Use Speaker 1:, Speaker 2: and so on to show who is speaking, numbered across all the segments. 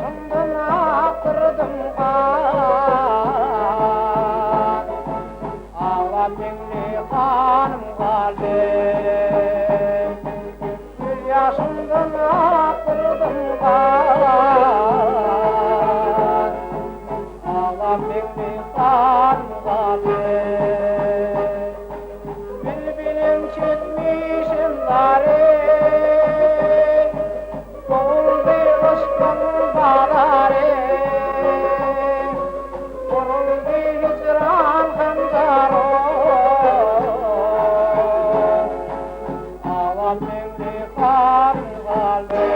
Speaker 1: yaşımdan akırdım kan. Ağla minni kanım galip. Bir yaşımdan akırdım kan. Ağla minni kanım galip. Bilbilim çekmişim garip. Oldu aşkın bağları, oldu hicran hanzarı. Ağam emri karım kalbi,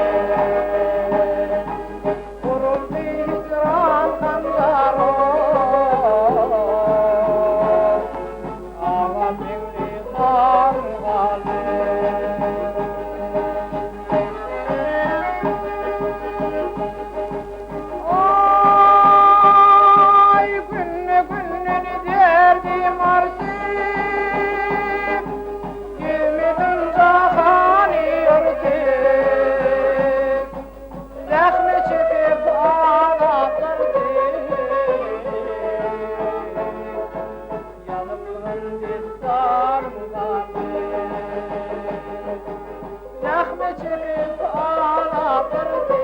Speaker 1: oldu hicran hanzarı. Ağam emri karım kalbi. Ay günlü günlünü derdim arsın, Gümüdün cahani örtüm, Zahme çekip ağlatırdım, Yanımın dizdarım kaldı. Zahme çekip ağlatırdım,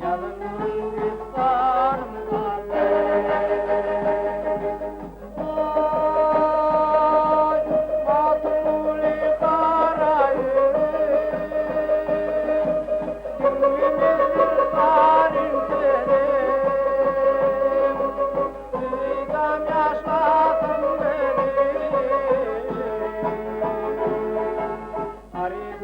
Speaker 1: Yanımın dizdarım kaldı. Ay matuli karayüz, Gümrümüzdür zalim serim, Züydam yaşatın beni. Arif